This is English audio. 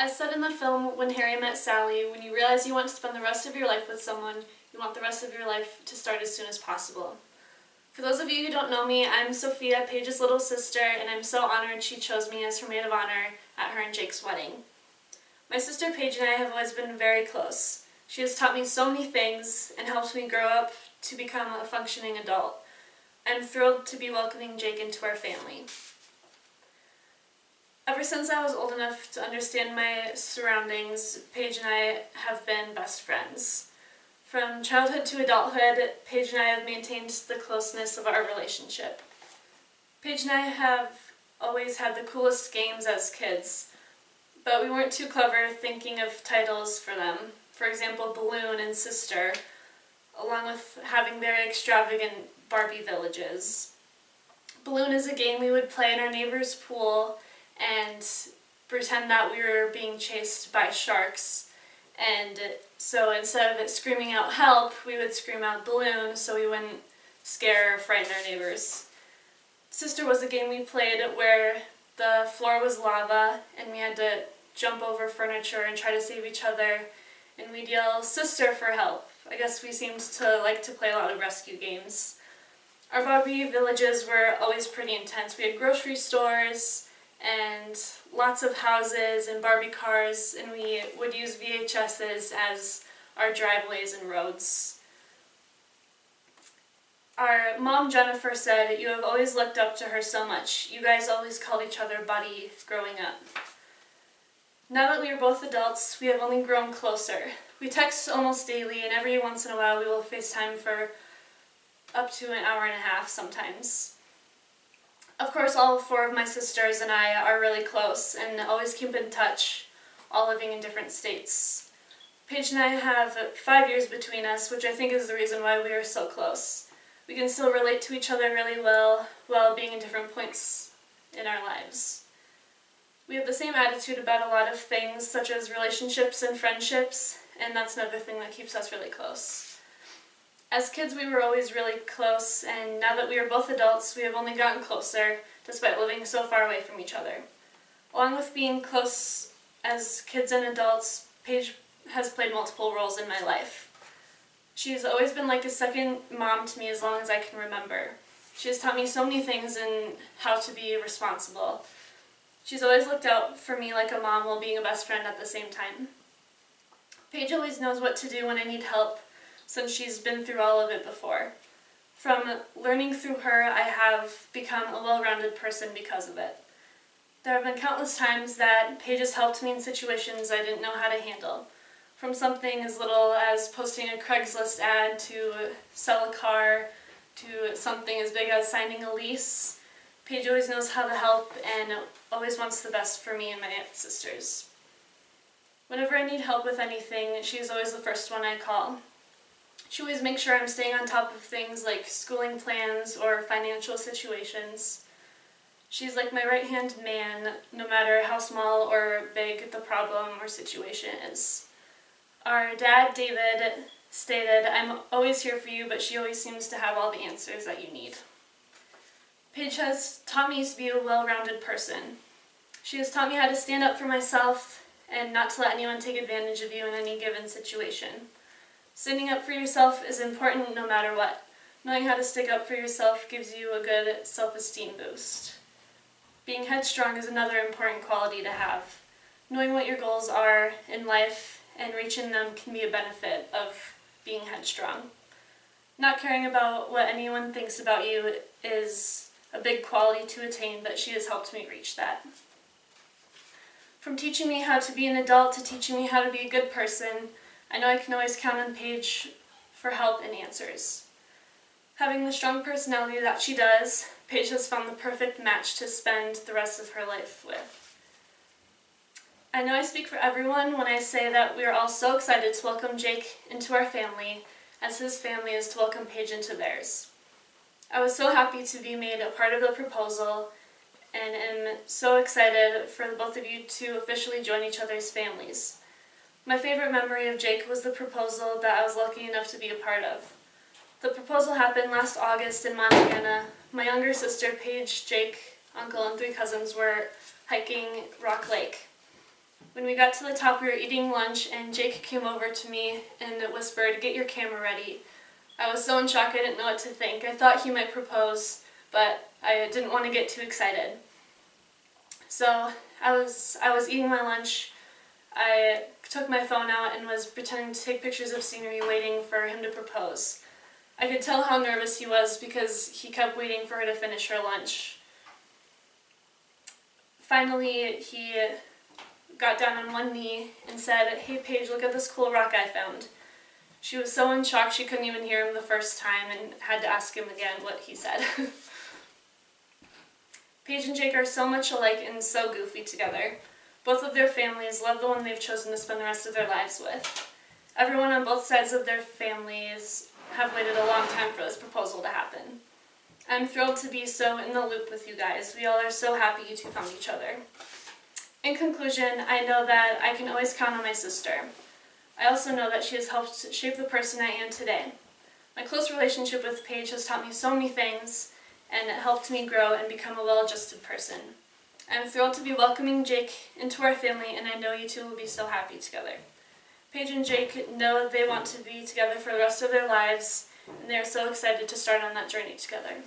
As said in the film When Harry Met Sally, when you realize you want to spend the rest of your life with someone, you want the rest of your life to start as soon as possible. For those of you who don't know me, I'm Sophia, Paige's little sister, and I'm so honored she chose me as her maid of honor at her and Jake's wedding. My sister Paige and I have always been very close. She has taught me so many things and helped me grow up to become a functioning adult. I'm thrilled to be welcoming Jake into our family. Ever since I was old enough to understand my surroundings, Paige and I have been best friends. From childhood to adulthood, Paige and I have maintained the closeness of our relationship. Paige and I have always had the coolest games as kids, but we weren't too clever thinking of titles for them. For example, Balloon and Sister, along with having very extravagant Barbie villages. Balloon is a game we would play in our neighbor's pool and pretend that we were being chased by sharks. And so instead of it screaming out help, we would scream out balloon so we wouldn't scare or frighten our neighbors. Sister was a game we played where the floor was lava and we had to jump over furniture and try to save each other, and we'd yell sister for help. I guess we seemed to like to play a lot of rescue games. Our Barbie villages were always pretty intense. We had grocery stores and lots of houses and Barbie cars, and we would use VHSs as our driveways and roads. Our mom Jennifer said, "You have always looked up to her so much. You guys always called each other buddy growing up." Now that we are both adults, we have only grown closer. We text almost daily, and every once in a while we will FaceTime for up to an hour and a half sometimes. Of course, all four of my sisters and I are really close and always keep in touch, all living in different states. Paige and I have 5 years between us, which I think is the reason why we are so close. We can still relate to each other really well while being in different points in our lives. We have the same attitude about a lot of things, such as relationships and friendships, and that's another thing that keeps us really close. As kids, we were always really close, and now that we are both adults, we have only gotten closer, despite living so far away from each other. Along with being close as kids and adults, Paige has played multiple roles in my life. She has always been like a second mom to me as long as I can remember. She has taught me so many things and how to be responsible. She's always looked out for me like a mom while being a best friend at the same time. Paige always knows what to do when I need help, since she's been through all of it before. From learning through her, I have become a well-rounded person because of it. There have been countless times that Paige has helped me in situations I didn't know how to handle. From something as little as posting a Craigslist ad to sell a car, to something as big as signing a lease, Paige always knows how to help and always wants the best for me and my sisters. Whenever I need help with anything, she is always the first one I call. She always makes sure I'm staying on top of things like schooling plans or financial situations. She's like my right-hand man, no matter how small or big the problem or situation is. Our dad, David, stated, "I'm always here for you, but she always seems to have all the answers that you need." Paige has taught me to be a well-rounded person. She has taught me how to stand up for myself and not to let anyone take advantage of you in any given situation. Standing up for yourself is important no matter what. Knowing how to stick up for yourself gives you a good self-esteem boost. Being headstrong is another important quality to have. Knowing what your goals are in life and reaching them can be a benefit of being headstrong. Not caring about what anyone thinks about you is a big quality to attain, but she has helped me reach that. From teaching me how to be an adult to teaching me how to be a good person, I know I can always count on Paige for help and answers. Having the strong personality that she does, Paige has found the perfect match to spend the rest of her life with. I know I speak for everyone when I say that we are all so excited to welcome Jake into our family, as his family is to welcome Paige into theirs. I was so happy to be made a part of the proposal, and am so excited for the both of you to officially join each other's families. My favorite memory of Jake was the proposal that I was lucky enough to be a part of. The proposal happened last August in Montana. My younger sister, Paige, Jake, uncle, and 3 cousins were hiking Rock Lake. When When we got to the top, we were eating lunch, and Jake came over to me and whispered, "Get your camera ready." I was so in shock I didn't know what to think. I thought he might propose, but I didn't want to get too excited. So I was eating my lunch. I took my phone out and was pretending to take pictures of scenery waiting for him to propose. I could tell how nervous he was because he kept waiting for her to finish her lunch. Finally, he got down on one knee and said, "Hey Paige, look at this cool rock I found." She was so in shock she couldn't even hear him the first time and had to ask him again what he said. Paige and Jake are so much alike and so goofy together. Both of their families love the one they've chosen to spend the rest of their lives with. Everyone on both sides of their families have waited a long time for this proposal to happen. I'm thrilled to be so in the loop with you guys. We all are so happy you two found each other. In conclusion, I know that I can always count on my sister. I also know that she has helped shape the person I am today. My close relationship with Paige has taught me so many things, and it helped me grow and become a well-adjusted person. I'm thrilled to be welcoming Jake into our family, and I know you two will be so happy together. Paige and Jake know they want to be together for the rest of their lives, and they are so excited to start on that journey together.